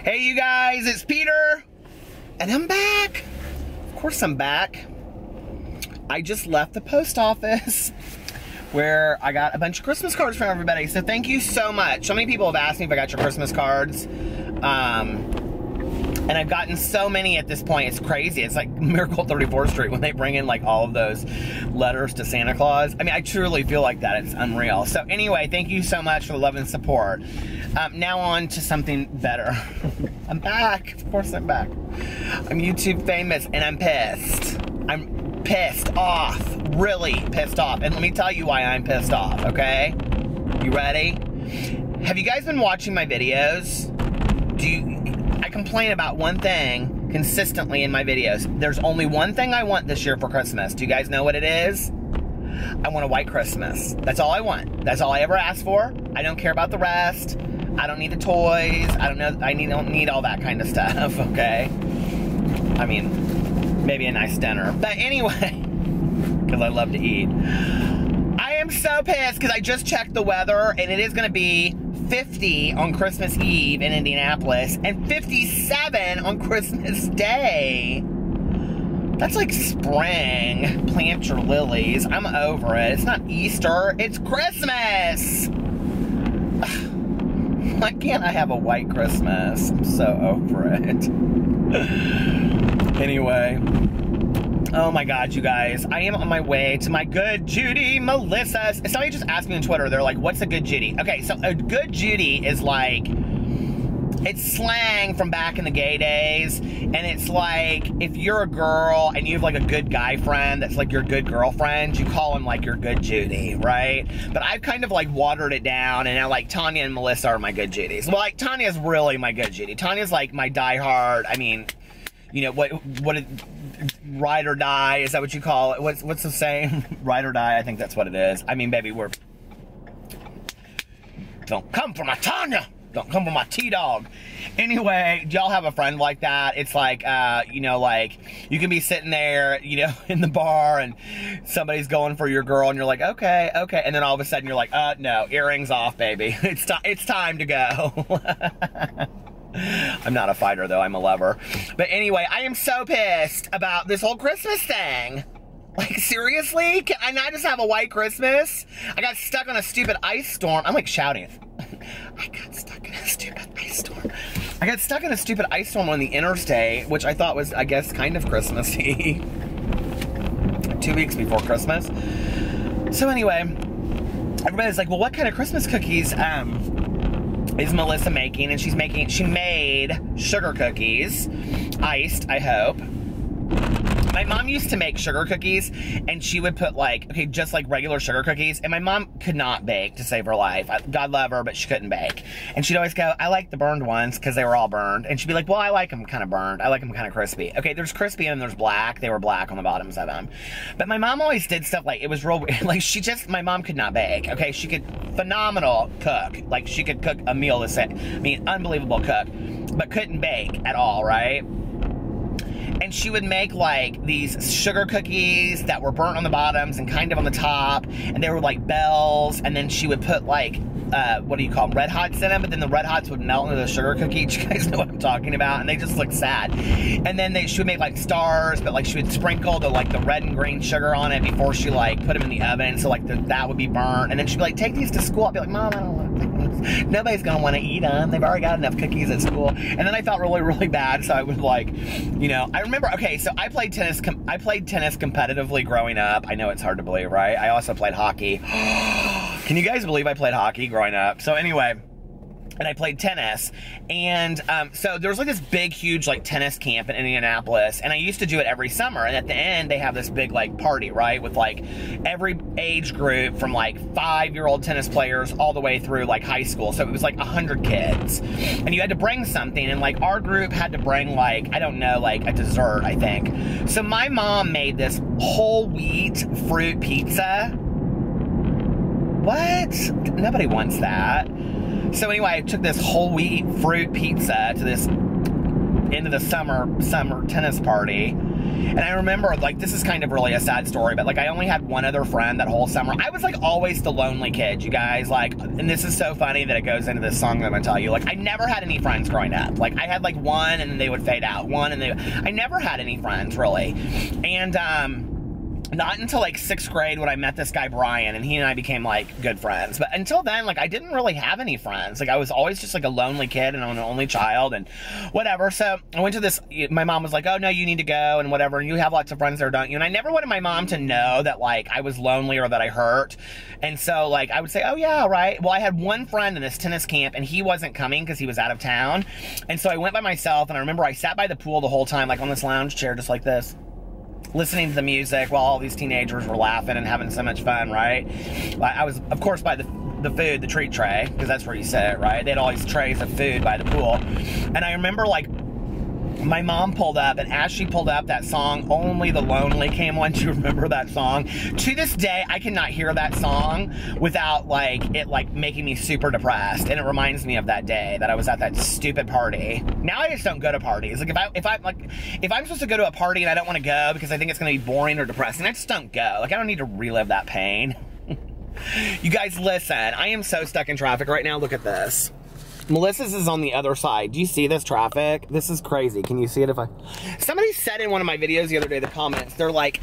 Hey you guys, it's Peter, and I'm back. Of course I'm back. I just left the post office where I got a bunch of Christmas cards from everybody, so thank you so much. So many people have asked me if I got your Christmas cards. And I've gotten so many at this point, it's crazy. It's like Miracle 34th Street when they bring in like all of those letters to Santa Claus. I mean, I truly feel like that. It's unreal. So anyway, thank you so much for the love and support. Now on to something better. I'm back. Of course I'm back. I'm YouTube famous and I'm pissed. I'm pissed off. Really pissed off. And let me tell you why I'm pissed off, okay? You ready? Have you guys been watching my videos? I complain about one thing consistently in my videos. There's only one thing I want this year for Christmas. Do you guys know what it is? I want a white Christmas. That's all I want. That's all I ever ask for. I don't care about the rest. I don't need the toys. I don't need all that kind of stuff, okay? I mean, maybe a nice dinner. But anyway, because I love to eat. I am so pissed because I just checked the weather and it is going to be 50 on Christmas Eve in Indianapolis and 57 on Christmas Day. That's like spring. Plant your lilies. I'm over it. It's not Easter. It's Christmas. Why can't I have a white Christmas? I'm so over it. Anyway. Oh my God, you guys. I am on my way to my good Judy Melissa. Somebody just asked me on Twitter, they're like, what's a good Judy? Okay, so a good Judy is like, it's slang from back in the gay days. And it's like, if you're a girl and you have like a good guy friend that's like your good girlfriend, you call him like your good Judy, right? But I've kind of like watered it down and now like Tanya and Melissa are my good Judys. Well, like Tanya's really my good Judy. Tanya's like my diehard, I mean, you know, what ride or die, is that what you call it? What's the saying? Ride or die, I think that's what it is. I mean, baby, don't come for my Tanya! Don't come for my T-Dog. Anyway, do y'all have a friend like that? It's like, you know, like, you can be sitting there, you know, in the bar and somebody's going for your girl and you're like, okay, okay. And then all of a sudden you're like, no, earrings off, baby. It's time to go. I'm not a fighter, though. I'm a lover. But anyway, I am so pissed about this whole Christmas thing. Like, seriously? Can I not just have a white Christmas? I got stuck on a stupid ice storm. I'm, like, shouting. I got stuck in a stupid ice storm. I got stuck in a stupid ice storm on the interstate, which I thought was, I guess, kind of Christmassy. 2 weeks before Christmas. So anyway, everybody's like, well, what kind of Christmas cookies, is Melissa making? And she made sugar cookies, iced, I hope. My mom used to make sugar cookies, and she would put like, okay, just like regular sugar cookies, and my mom could not bake to save her life. God love her, but she couldn't bake. And she'd always go, I like the burned ones, because they were all burned. And she'd be like, well, I like them kind of burned. I like them kind of crispy. Okay, there's crispy and there's black. They were black on the bottoms of them. But my mom always did stuff like, it was real, like my mom could not bake. Okay, she could phenomenal cook. Like, she could cook a meal the same. I mean, unbelievable cook, but couldn't bake at all, right? And she would make like these sugar cookies that were burnt on the bottoms and kind of on the top, and they were like bells, and then she would put like what do you call them, Red Hots in them, but then the Red Hots would melt into the sugar cookie. Do you guys know what I'm talking about? And they just look sad. And then she would make like stars, but like she would sprinkle the red and green sugar on it before she like put them in the oven, so like that would be burnt. And then she'd be like, take these to school. I'd be like, Mom, I don't want to take these. Nobody's gonna want to eat them. They've already got enough cookies at school. And then I felt really, really bad, so I would like, you know, I remember, okay, so I played tennis competitively growing up. I know it's hard to believe, right? I also played hockey. Can you guys believe I played hockey growing up? So anyway, and I played tennis, and so there was like this big, huge like tennis camp in Indianapolis, and I used to do it every summer, and at the end they have this big like party, right, with like every age group from like 5-year-old tennis players all the way through like high school. So it was like 100 kids, and you had to bring something, and like our group had to bring like, I don't know, like a dessert, I think. So my mom made this whole wheat fruit pizza. What? Nobody wants that. So anyway, I took this whole wheat fruit pizza to this end of the summer tennis party, And I remember, like, this is kind of really a sad story, but, like, I only had one other friend that whole summer. I was, like, always the lonely kid, you guys. Like, and this is so funny that it goes into this song that I'm gonna tell you. Like, I never had any friends growing up. Like, I had, like, one, and then they would fade out. I never had any friends, really. And, not until like 6th grade when I met this guy Brian, and he and I became like good friends. But until then, like, I didn't really have any friends. Like, I was always just like a lonely kid and I'm an only child and whatever. So I went to this, my mom was like, oh no, you need to go and whatever, and you have lots of friends there, don't you? And I never wanted my mom to know that like I was lonely or that I hurt. And so like I would say, oh yeah, right. Well, I had one friend in this tennis camp and he wasn't coming because he was out of town. And so I went by myself, and I remember I sat by the pool the whole time, like on this lounge chair just like this, listening to the music while all these teenagers were laughing and having so much fun, right? I was, of course, by the food, the treat tray, because that's where you sit, right? They had all these trays of food by the pool. And I remember, like, my mom pulled up, and as she pulled up, that song, Only the Lonely, came on. Do you remember that song? To this day, I cannot hear that song without, like, it, like, making me super depressed. And it reminds me of that day that I was at that stupid party. Now I just don't go to parties. Like, if I'm supposed to go to a party and I don't want to go because I think it's going to be boring or depressing, I just don't go. Like, I don't need to relive that pain. You guys, listen. I am so stuck in traffic right now. Look at this. Melissa's is on the other side. Do you see this traffic? This is crazy. Can you see it if I... Somebody said in one of my videos the other day, the comments, they're like,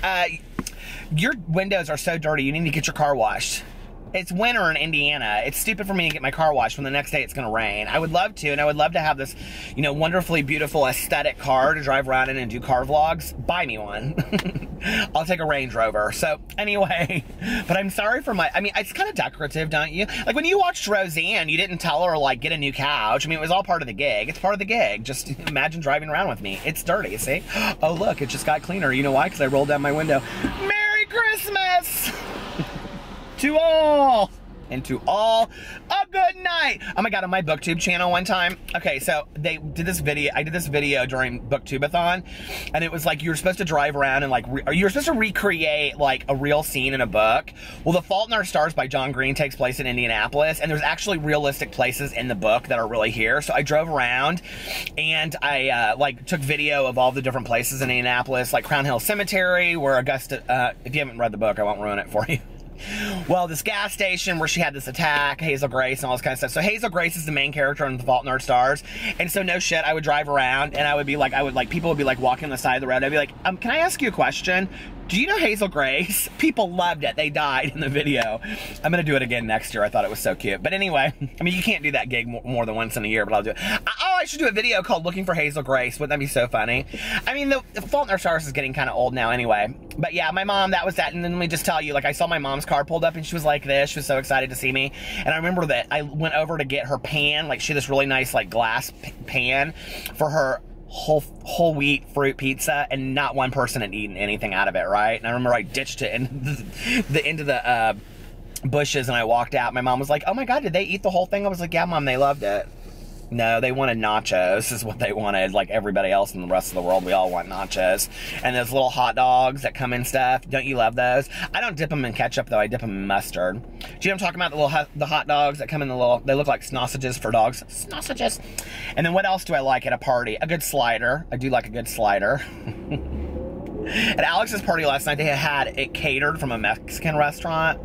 your windows are so dirty, you need to get your car washed. It's winter in Indiana. It's stupid for me to get my car washed when the next day it's going to rain. I would love to, and I would love to have this, you know, wonderfully beautiful aesthetic car to drive around in and do car vlogs. Buy me one. I'll take a Range Rover. So, anyway, but I'm sorry for my, I mean, it's kind of decorative, don't you? Like, when you watched Roseanne, you didn't tell her, like, get a new couch. I mean, it was all part of the gig. It's part of the gig. Just imagine driving around with me. It's dirty, see? Oh, look, it just got cleaner. You know why? Because I rolled down my window. Merry Christmas! To all, and to all, a good night. Oh my God, on my BookTube channel one time, okay, so they did this video, I did this video during BookTubeathon, and it was like, you were supposed to drive around and like, you were supposed to recreate like a real scene in a book. Well, The Fault in Our Stars by John Green takes place in Indianapolis, and there's actually realistic places in the book that are really here. So I drove around, and I like took video of all the different places in Indianapolis, like Crown Hill Cemetery, where Augusta, if you haven't read the book, I won't ruin it for you. Well, this gas station where she had this attack, Hazel Grace, and all this kind of stuff. So Hazel Grace is the main character in The Fault in Our Stars. And so no shit, I would drive around, and I would be like, people would be like walking on the side of the road. I'd be like, can I ask you a question? Do you know Hazel Grace? People loved it. They died in the video. I'm going to do it again next year. I thought it was so cute. But anyway, I mean, you can't do that gig more than once in a year, but I'll do it. Oh, I should do a video called Looking for Hazel Grace. Wouldn't that be so funny? I mean, The Fault in Our Stars is getting kind of old now anyway. But yeah, my mom, that was that. And then let me just tell you, like, I saw my mom's car pulled up, and she was like this. She was so excited to see me. And I remember that I went over to get her pan. Like, she had this really nice, like, glass pan for her whole wheat fruit pizza, and not one person had eaten anything out of it, right? And I remember I ditched it into the bushes, and I walked out. My mom was like, oh my God, did they eat the whole thing? I was like, yeah, Mom, they loved it. No, they wanted nachos, is what they wanted. Like everybody else in the rest of the world, we all want nachos. And those little hot dogs that come in stuff, don't you love those? I don't dip them in ketchup, though. I dip them in mustard. Do you know what I'm talking about? The hot dogs that come in the little, they look like sausages for dogs. Sausages. And then what else do I like at a party? A good slider. I do like a good slider. At Alex's party last night, they had it catered from a Mexican restaurant.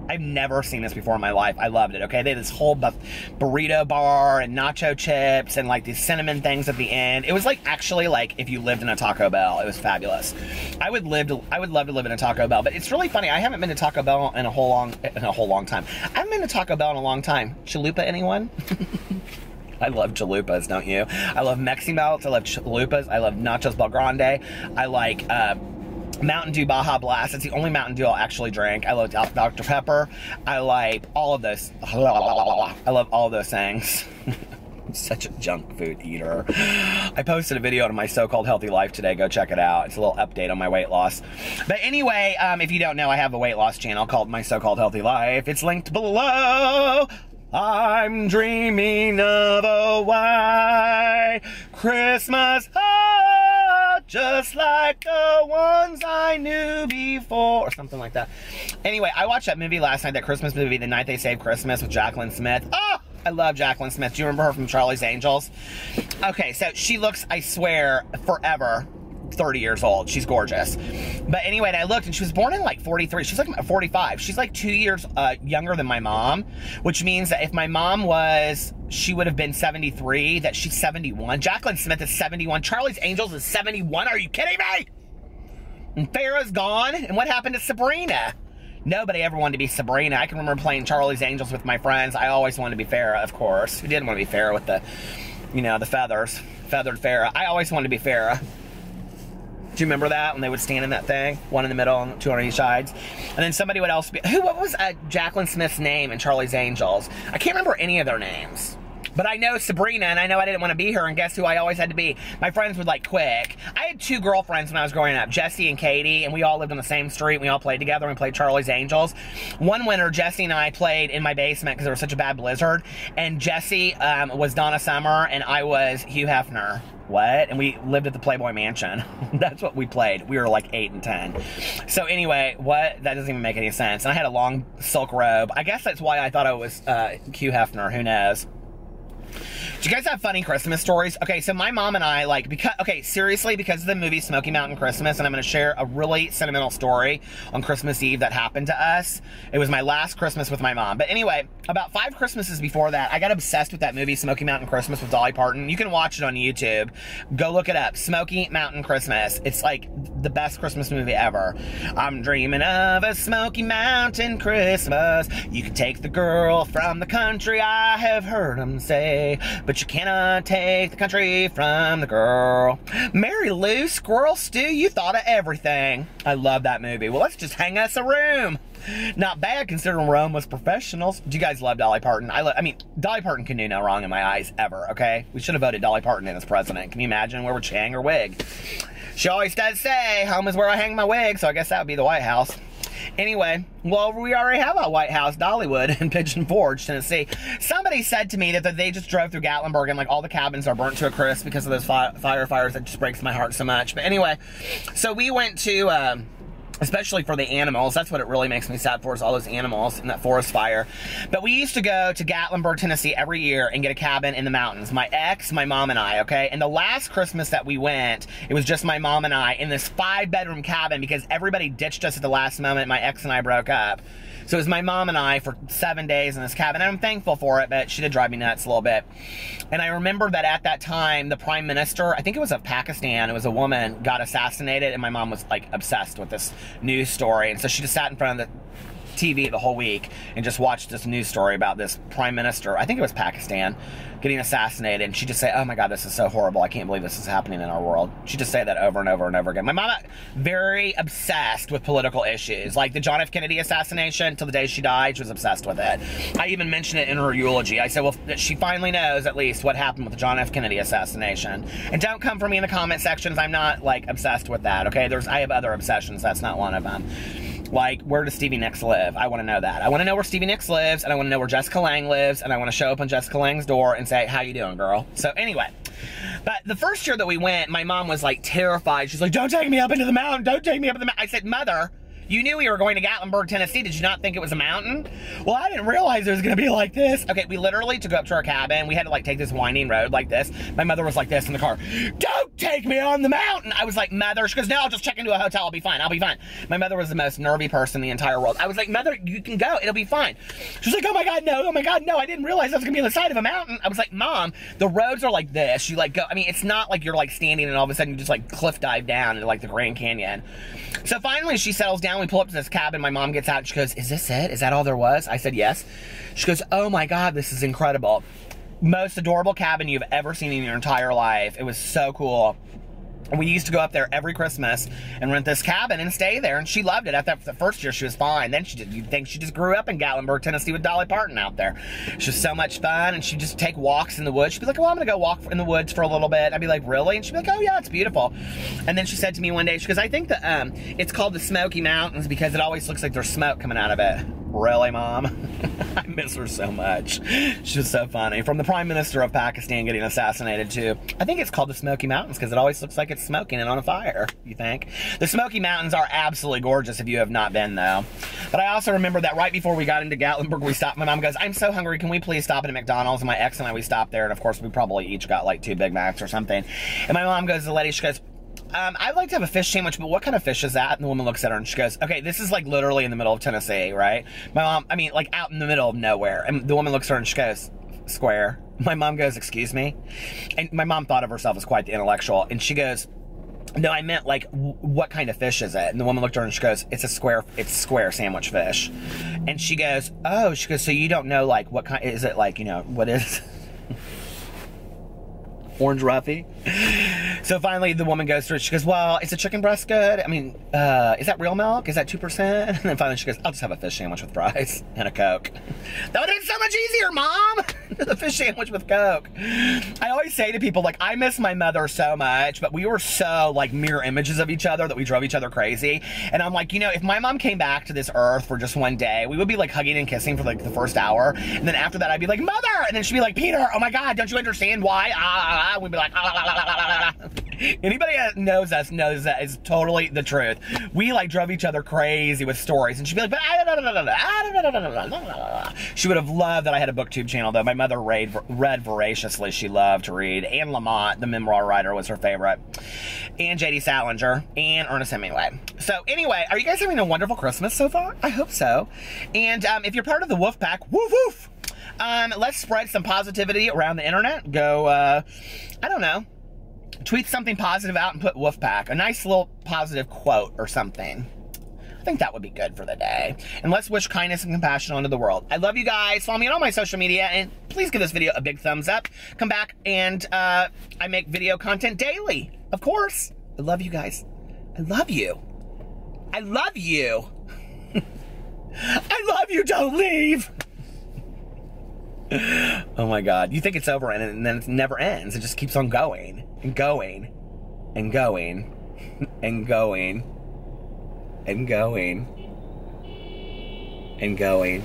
I've never seen this before in my life. I loved it, okay? They had this whole burrito bar and nacho chips and like these cinnamon things at the end. It was like actually like if you lived in a Taco Bell. It was fabulous. I would love to live in a Taco Bell, but it's really funny. I haven't been to Taco Bell in a whole long time. I haven't been to Taco Bell in a long time. Chalupa, anyone? I love chalupas, don't you? I love Mexi Melts. I love chalupas. I love Nachos Bel Grande. I like Mountain Dew Baja Blast. It's the only Mountain Dew I'll actually drink. I love Dr. Pepper. I like all of those. I love all of those things. I'm such a junk food eater. I posted a video on my so-called healthy life today. Go check it out. It's a little update on my weight loss. But anyway, if you don't know, I have a weight loss channel called My So-Called Healthy Life. It's linked below. I'm dreaming of a white Christmas, just like the ones I knew before, or something like that. Anyway, I watched that movie last night, that Christmas movie, The Night They Saved Christmas, with Jaclyn Smith. Oh, I love Jaclyn Smith. Do you remember her from Charlie's Angels? Okay, so she looks, I swear, forever 30 years old. She's gorgeous. But anyway, and I looked, and she was born in like 43. She's like 45. She's like 2 years younger than my mom, which means that if my mom was, she would have been 73, that she's 71. Jacqueline Smith is 71. Charlie's Angels is 71. Are you kidding me? And Farrah's gone. And what happened to Sabrina? Nobody ever wanted to be Sabrina. I can remember playing Charlie's Angels with my friends. I always wanted to be Farrah, of course. Who didn't want to be Farrah with the, you know, the feathers? Feathered Farrah. I always wanted to be Farrah. Do you remember that when they would stand in that thing? One in the middle and two on each sides. And then somebody would else be... What was Jacqueline Smith's name in Charlie's Angels? I can't remember any of their names. But I know Sabrina, and I know I didn't want to be her, and guess who I always had to be? My friends would like quick. I had 2 girlfriends when I was growing up, Jessie and Katie, and we all lived on the same street. We all played together. We played Charlie's Angels. One winter, Jessie and I played in my basement because there was such a bad blizzard, and Jessie was Donna Summer, and I was Hugh Hefner. What? And we lived at the Playboy Mansion. That's what we played. We were like 8 and 10. So anyway, what? That doesn't even make any sense. And I had a long silk robe. I guess that's why I thought I was Hugh Hefner. Who knows? Do you guys have funny Christmas stories? Okay, so my mom and I, like, seriously, because of the movie Smoky Mountain Christmas, and I'm going to share a really sentimental story on Christmas Eve that happened to us. It was my last Christmas with my mom. But anyway, about 5 Christmases before that, I got obsessed with that movie Smoky Mountain Christmas with Dolly Parton. You can watch it on YouTube. Go look it up. Smoky Mountain Christmas. It's like the best Christmas movie ever. I'm dreaming of a Smoky Mountain Christmas. You can take the girl from the country, I have heard them say, but you cannot take the country from the girl. Mary Lou, Squirrel Stew, you thought of everything. I love that movie. Well, let's just hang us a room. Not bad considering Rome was professionals. Do you guys love Dolly Parton? I mean, Dolly Parton can do no wrong in my eyes, ever, okay? We should have voted Dolly Parton in as president. Can you imagine where would she hang her wig? She always does say, home is where I hang my wig, so I guess that would be the White House. Anyway, well, we already have a White House, Dollywood, in Pigeon Forge, Tennessee. Somebody said to me that they just drove through Gatlinburg and, like, all the cabins are burnt to a crisp because of those firefighters. That just breaks my heart so much. But anyway, so we went to... especially for the animals. That's what it really makes me sad for, is all those animals in that forest fire. But we used to go to Gatlinburg, Tennessee every year and get a cabin in the mountains. My ex, my mom, and I, okay? And the last Christmas that we went, it was just my mom and I in this 5-bedroom cabin because everybody ditched us at the last moment. My ex and I broke up. So it was my mom and I for 7 days in this cabin. And I'm thankful for it, but she did drive me nuts a little bit. And I remember that at that time, the prime minister, I think it was of Pakistan, it was a woman, got assassinated, and my mom was, like, obsessed with this news story. And so she just sat in front of the TV the whole week and just watched this news story about this prime minister, I think it was Pakistan, getting assassinated. And she'd just say, oh my God, this is so horrible. I can't believe this is happening in our world. She'd just say that over and over and over again. My mom, very obsessed with political issues. Like the John F. Kennedy assassination, till the day she died, she was obsessed with it. I even mentioned it in her eulogy. I said, well, she finally knows at least what happened with the John F. Kennedy assassination. And don't come for me in the comment sections. I'm not, like, obsessed with that, okay? I have other obsessions. That's not one of them. Like, where does Stevie Nicks live? I want to know that. I want to know where Stevie Nicks lives, and I want to know where Jessica Lange lives, and I want to show up on Jessica Lange's door and say, how you doing, girl? So anyway, but the first year that we went, my mom was, like, terrified. She's like, don't take me up into the mountain. Don't take me up in the mountain. I said, Mother, you knew we were going to Gatlinburg, Tennessee. Did you not think it was a mountain? Well, I didn't realize it was going to be like this. Okay, we literally, to go up to our cabin, we had to, like, take this winding road like this. My mother was like this in the car. Don't take me on the mountain. I was like, Mother. She goes, no, I'll just check into a hotel. I'll be fine. I'll be fine. My mother was the most nervy person in the entire world. I was like, Mother, you can go. It'll be fine. She's like, oh my God, no. Oh my God, no. I didn't realize I was going to be on the side of a mountain. I was like, Mom, the roads are like this. You, like, go. I mean, it's not like you're, like, standing and all of a sudden you just, like, cliff dive down into, like, the Grand Canyon. So finally she settles down. We pull up to this cabin. My mom gets out and she goes, is this it? Is that all there was? I said, yes. She goes, oh my God, this is incredible. Most adorable cabin you've ever seen in your entire life. It was so cool. And we used to go up there every Christmas and rent this cabin and stay there, and she loved it. After the first year, she was fine. Then you'd think she just grew up in Gatlinburg, Tennessee with Dolly Parton out there. She was so much fun, and she'd just take walks in the woods. She'd be like, well, I'm going to go walk in the woods for a little bit. I'd be like, really? And she'd be like, oh, yeah, it's beautiful. And then she said to me one day, she goes, I think that it's called the Smoky Mountains because it always looks like there's smoke coming out of it. Really, Mom? I miss her so much. She was so funny. From the Prime Minister of Pakistan getting assassinated, too. I think it's called the Smoky Mountains because it always looks like it's smoking and on a fire, you think? The Smoky Mountains are absolutely gorgeous if you have not been, though. But I also remember that right before we got into Gatlinburg, we stopped. My mom goes, I'm so hungry. Can we please stop at a McDonald's? And my ex and I, we stopped there. And, of course, we probably each got, like, 2 Big Macs or something. And my mom goes to the lady, she goes, I'd like to have a fish sandwich, but what kind of fish is that? And the woman looks at her and she goes, okay, this is like literally in the middle of Tennessee, right? My mom, I mean, like out in the middle of nowhere. And the woman looks at her and she goes, square. My mom goes, excuse me? And my mom thought of herself as quite the intellectual. And she goes, no, I meant like, what kind of fish is it? And the woman looked at her and she goes, it's square sandwich fish. And she goes, oh, she goes, so you don't know like what kind, is it like, you know, what is Orange Ruffy? So finally the woman goes through it. She goes, well, is a chicken breast good? I mean, is that real milk? Is that 2%? And then finally she goes, I'll just have a fish sandwich with fries and a Coke. That would have been so much easier, Mom! The fish sandwich with Coke. I always say to people, like, I miss my mother so much, but we were so, like, mirror images of each other that we drove each other crazy. And I'm like, you know, if my mom came back to this earth for just one day, we would be, like, hugging and kissing for, like, the first hour. And then after that, I'd be like, Mother! And then she'd be like, Peter, oh my God, don't you understand why? We'd be like, Anybody that knows us knows that is totally the truth. We like drove each other crazy with stories, and she'd be like, she would have loved that I had a booktube channel, though. My mother read voraciously. She loved to read. Anne Lamott, the memoir writer, was her favorite. And J.D. Salinger, and Ernest Hemingway. So anyway, are you guys having a wonderful Christmas so far? I hope so. And if you're part of the Wolf Pack, woof woof. Let's spread some positivity around the internet. Go, I don't know, tweet something positive out and put Wolfpack. A nice little positive quote or something. I think that would be good for the day. And let's wish kindness and compassion onto the world. I love you guys. Follow me on all my social media. And please give this video a big thumbs up. Come back and I make video content daily. Of course. I love you guys. I love you. I love you. I love you. Don't leave. Oh my God. You think it's over and then it never ends. It just keeps on going and going and going and going and going and going.